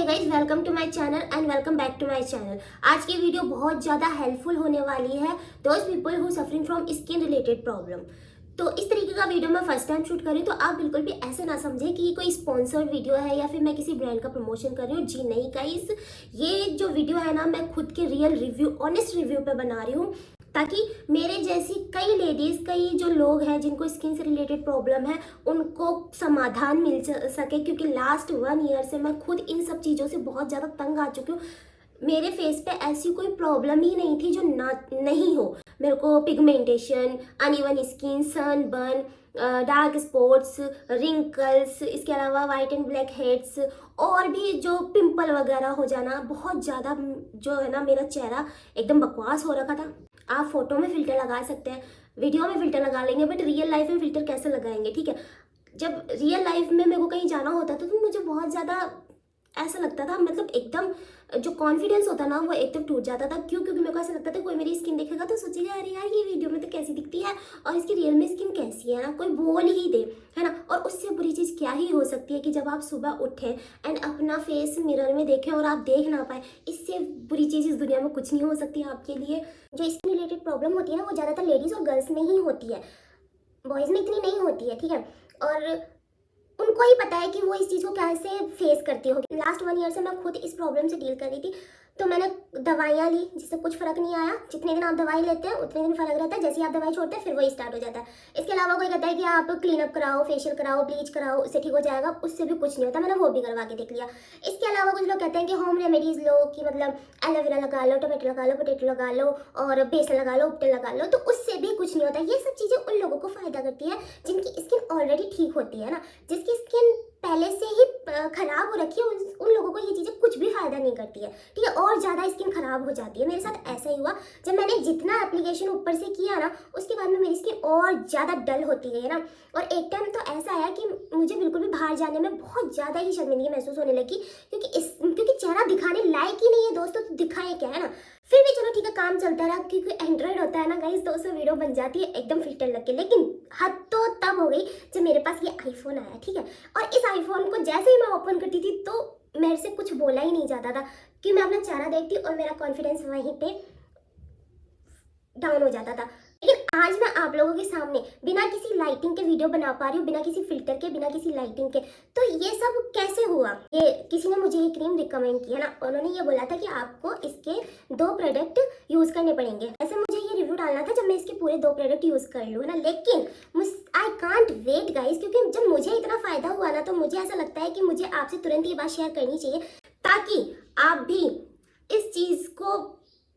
Hey guys, welcome to my channel and welcome back to my channel. आज की video बहुत ज़्यादा helpful होने वाली है those people who suffering from skin related problem. तो इस तरीके का वीडियो मैं फर्स्ट टाइम शूट कर रही हूँ, तो आप बिल्कुल भी ऐसे ना समझें कि कोई स्पॉन्सर्ड वीडियो है या फिर मैं किसी ब्रांड का प्रमोशन कर रही हूँ। जी नहीं गाइस, ये जो वीडियो है ना, मैं खुद के रियल रिव्यू, ऑनेस्ट रिव्यू पे बना रही हूँ, ताकि मेरे जैसी कई लेडीज़, कई जो लोग हैं जिनको स्किन से रिलेटेड प्रॉब्लम है, उनको समाधान मिल सके। क्योंकि लास्ट 1 ईयर से मैं खुद इन सब चीज़ों से बहुत ज़्यादा तंग आ चुकी हूँ। मेरे फेस पे ऐसी कोई प्रॉब्लम ही नहीं थी जो ना नहीं हो। मेरे को pigmentation, uneven skin, sunburn, dark spots, wrinkles, इसके अलावा वाइट एंड ब्लैक हेड्स, और भी जो पिंपल वगैरह हो जाना, बहुत ज़्यादा जो है ना, मेरा चेहरा एकदम बकवास हो रखा था। आप फोटो में फिल्टर लगा सकते हैं, वीडियो में फिल्टर लगा लेंगे, बट रियल लाइफ में फिल्टर कैसे लगाएंगे? ठीक है, जब रियल लाइफ में मेरे को कहीं जाना होता था तो मुझे बहुत ज़्यादा ऐसा लगता था, मतलब एकदम जो कॉन्फिडेंस होता ना, वो एकदम टूट जाता था। क्यों? क्योंकि मेरे को ऐसा लगता था कोई मेरी स्किन देखेगा तो सोचेगा अरे यार, ये वीडियो में तो कैसी दिखती है और इसकी रियल में स्किन कैसी है ना, कोई बोल ही दे, है ना। और उससे बुरी चीज़ क्या ही हो सकती है कि जब आप सुबह उठें एंड अपना फेस मिरर में देखें और आप देख ना पाए। इससे बुरी चीज़ इस दुनिया में कुछ नहीं हो सकती आपके लिए। जो स्किन रिलेटेड प्रॉब्लम होती है ना, वो ज़्यादातर लेडीज़ और गर्ल्स में ही होती है, बॉयज़ में इतनी नहीं होती है, ठीक है। और उनको ही पता है कि वो इस चीज़ को कैसे फेस करती होगी। लास्ट 1 ईयर से मैं खुद इस प्रॉब्लम से डील कर रही थी, तो मैंने दवाइयाँ ली जिससे कुछ फ़र्क नहीं आया। जितने दिन आप दवाई लेते हैं उतने दिन फ़र्क रहता है, जैसे ही आप दवाई छोड़ते हैं फिर वही स्टार्ट हो जाता है। इसके अलावा कोई कहता है कि आप क्लीनअप कराओ, फेशियल कराओ, ब्लीच कराओ, उससे ठीक हो जाएगा, उससे भी कुछ नहीं होता। मैंने वो भी करवा के देख लिया। इसके अलावा कुछ लोग कहते हैं कि होम रेमेडीज़ लो, कि मतलब एलोवेरा लगा लो, टमाटो लगा लो, पोटैटो लगा लो और बेसन लगा लो, उपटन लगा लो, तो उससे भी कुछ नहीं होता। ये सब चीज़ें उन लोगों को फ़ायदा करती है जिनकी स्किन ऑलरेडी ठीक होती है ना। जिसकी स्किन पहले से ही खराब हो रखी है, उन लोगों को ये चीज़ें कुछ भी फायदा नहीं करती है, ठीक है। और ज़्यादा स्किन खराब हो जाती है। मेरे साथ ऐसा ही हुआ, जब मैंने जितना एप्लीकेशन ऊपर से किया ना, उसके बाद में मेरी स्किन और ज़्यादा डल होती गई ना। और एक टाइम तो ऐसा आया कि मुझे बिल्कुल भी बाहर जाने में बहुत ज़्यादा ही शर्मिंदगी महसूस होने लगी, क्योंकि चेहरा दिखाने लायक ही नहीं है दोस्तों, तो दिखाए क्या, है ना। फिर भी चलो ठीक है, काम चलता रहा, क्योंकि एंड्रॉइड होता है ना गाइस, तो उसमें वीडियो बन जाती है एकदम फिल्टर लग के। लेकिन हद तो तब हो गई जब मेरे पास ये आईफोन आया, ठीक है। और इस आईफोन को जैसे ही मैं ओपन करती थी तो मेरे से कुछ बोला ही नहीं जाता था, कि मैं अपना चेहरा देखती और मेरा कॉन्फिडेंस वहीं पे डाउन हो जाता था। लेकिन आज मैं आप लोगों के सामने बिना किसी लाइटिंग के वीडियो बना पा रही हूँ, बिना किसी फिल्टर के, बिना किसी लाइटिंग के। तो ये सब कैसे हुआ? ये किसी ने मुझे ये क्रीम रिकमेंड की है ना, उन्होंने ये बोला था कि आपको इसके 2 प्रोडक्ट यूज करने पड़ेंगे। ऐसे मुझे ये रिव्यू डालना था जब मैं इसके पूरे 2 प्रोडक्ट यूज कर लूँ, है ना। लेकिन आई कांट वेट गाइस, क्योंकि जब मुझे इतना फायदा हुआ ना, तो मुझे ऐसा लगता है कि मुझे आपसे तुरंत ये बात शेयर करनी चाहिए, ताकि आप भी इस चीज को,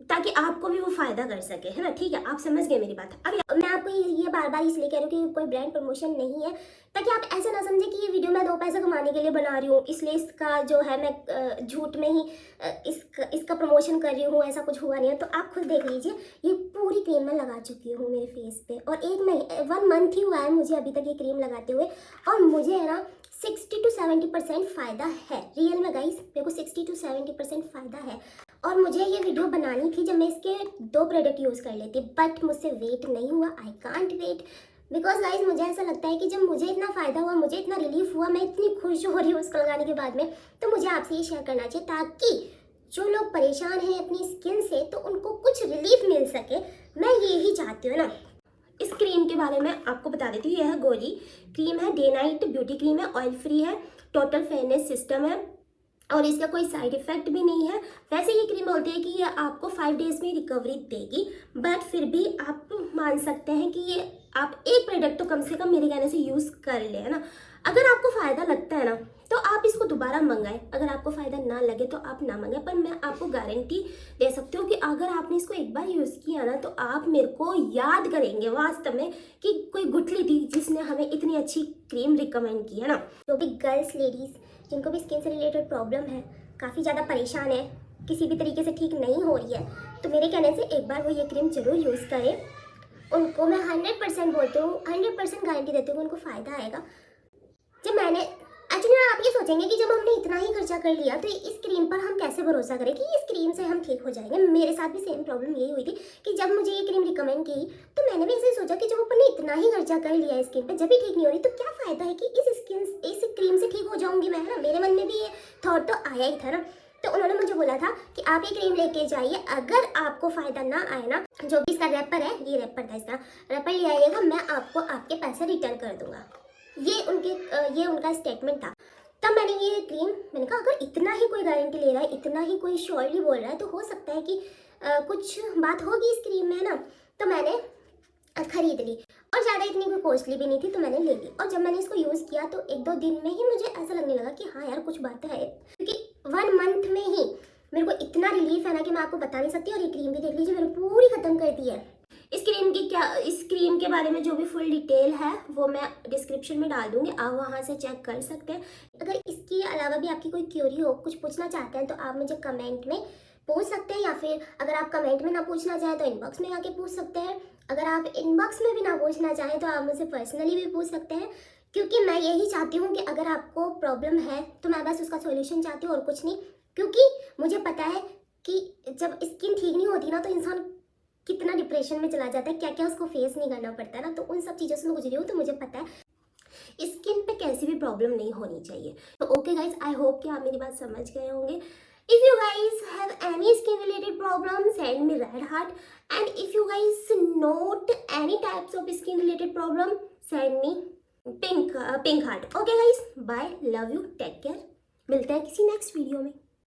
ताकि आपको भी वो फायदा कर सके, है ना। ठीक है, आप समझ गए मेरी बात। अब मैं आपको ये बार बार इसलिए कह रही हूँ कि कोई ब्रांड प्रमोशन नहीं है, ताकि आप ऐसा ना समझें कि ये वीडियो मैं 2 पैसे कमाने के लिए बना रही हूँ, इसलिए इसका जो है मैं झूठ में ही इसका प्रमोशन कर रही हूँ। ऐसा कुछ हुआ नहीं है। तो आप खुद देख लीजिए, ये पूरी क्रीम मैं लगा चुकी हूँ मेरे फेस पे, और 1 मंथ ही हुआ है मुझे अभी तक ये क्रीम लगाते हुए, और मुझे है ना 60 to 70% फ़ायदा है रियल में गाइस। मेरे को 60 to 70% फ़ायदा है। और मुझे ये वीडियो बनानी थी जब मैं इसके 2 प्रोडक्ट यूज़ कर लेती, बट मुझसे वेट नहीं हुआ। I can't wait, because guys मुझे ऐसा लगता है कि जब मुझे इतना फ़ायदा हुआ, मुझे इतना रिलीफ हुआ, मैं इतनी खुश हो रही हूँ उसको लगाने के बाद में, तो मुझे आपसे ये शेयर करना चाहिए, ताकि जो लोग परेशान हैं अपनी स्किन से, तो उनको कुछ रिलीफ मिल सके। मैं ये ही चाहती हूँ ना। इस क्रीम के बारे में आपको बता देती हूँ। यह गोली क्रीम है, डे नाइट ब्यूटी क्रीम है, ऑयल फ्री है, टोटल फेयरनेस सिस्टम है, और इसका कोई साइड इफेक्ट भी नहीं है। वैसे ये क्रीम बोलती है कि ये आपको 5 डेज में रिकवरी देगी, बट फिर भी आप मान सकते हैं कि ये आप एक प्रोडक्ट तो कम से कम मेरे कहने से यूज़ कर ले, है ना। अगर आपको फ़ायदा लगता है ना, तो आप इसको दोबारा मंगाएं। अगर आपको फ़ायदा ना लगे तो आप ना मंगाएं, पर मैं आपको गारंटी दे सकती हूँ कि अगर आपने इसको एक बार यूज़ किया ना, तो आप मेरे को याद करेंगे वास्तव में कि कोई गुठली थी जिसने हमें इतनी अच्छी क्रीम रिकमेंड की, है ना। जो भी गर्ल्स, लेडीज़ जिनको भी स्किन से रिलेटेड प्रॉब्लम है, काफ़ी ज़्यादा परेशान है, किसी भी तरीके से ठीक नहीं हो रही है, तो मेरे कहने से एक बार वो ये क्रीम ज़रूर यूज़ करें। उनको मैं 100% बोलती हूँ, 100% गारंटी देती हूँ कि उनको फ़ायदा आएगा। जब मैंने एक्चुअली लेकिन आप ये सोचेंगे कि जब हमने इतना ही खर्चा कर लिया तो इस क्रीम पर हम कैसे भरोसा करें कि इस क्रीम से हम ठीक हो जाएंगे। मेरे साथ भी सेम प्रॉब्लम यही हुई थी कि जब मुझे ये क्रीम रिकमेंड की तो मैंने भी ऐसे सोचा कि जब अपन ने इतना ही खर्चा कर लिया स्किन पे, जब भी ठीक नहीं हो रही तो क्या फायदा है कि इस क्रीम से ठीक हो जाऊंगी मैं, है ना। मेरे मन में भी ये थॉट तो आया ही था ना। तो उन्होंने मुझे बोला था कि आप ये क्रीम लेके जाइए, अगर आपको फायदा ना आए ना, जो भी इसका रैपर है, ये रैपर था, इसका रैपर ले आइएगा, मैं आपको आपके पैसे रिटर्न कर दूंगा। ये उनका स्टेटमेंट था। तब मैंने ये क्रीम, मैंने कहा अगर इतना ही कोई गारंटी ले रहा है, इतना ही कोई श्योरली बोल रहा है तो हो सकता है कि कुछ बात होगी इस क्रीम में, है ना। तो मैंने खरीद ली और ज़्यादा इतनी कोई कॉस्टली भी नहीं थी, तो मैंने ले ली। और जब मैंने इसको यूज़ किया तो 1-2 दिन में ही मुझे ऐसा लगने लगा कि हाँ यार कुछ बात है, क्योंकि 1 मंथ में ही मेरे को इतना रिलीफ है ना कि मैं आपको बता नहीं सकती। और ये क्रीम भी देख लीजिए, मैंने पूरी ख़त्म कर दी है। इस क्रीम के बारे में जो भी फुल डिटेल है वो मैं डिस्क्रिप्शन में डाल दूंगी, आप वहाँ से चेक कर सकते हैं। अगर इसके अलावा भी आपकी कोई क्यूरी हो, कुछ पूछना चाहते हैं तो आप मुझे कमेंट में पूछ सकते हैं, या फिर अगर आप कमेंट में ना पूछना चाहें तो इनबॉक्स में आके पूछ सकते हैं। अगर आप इनबॉक्स में भी ना पूछना चाहें तो आप मुझसे पर्सनली भी पूछ सकते हैं, क्योंकि मैं यही चाहती हूँ कि अगर आपको प्रॉब्लम है तो मैं बस उसका सॉल्यूशन चाहती हूँ और कुछ नहीं। क्योंकि मुझे पता है कि जब स्किन ठीक नहीं होती ना तो इंसान कितना डिप्रेशन में चला जाता है, क्या क्या उसको फेस नहीं करना पड़ता है ना। तो उन सब चीज़ों से मैं गुजरी हूँ, तो मुझे पता है स्किन पे कैसी भी प्रॉब्लम नहीं होनी चाहिए। तो ओके गाइज, आई होप कि आप मेरी बात समझ गए होंगे। If you guys have any skin related problem, send me red heart. And if you guys note any types of skin related problem, send me pink heart. Okay guys, bye, love you, take care. मिलते हैं किसी next video में।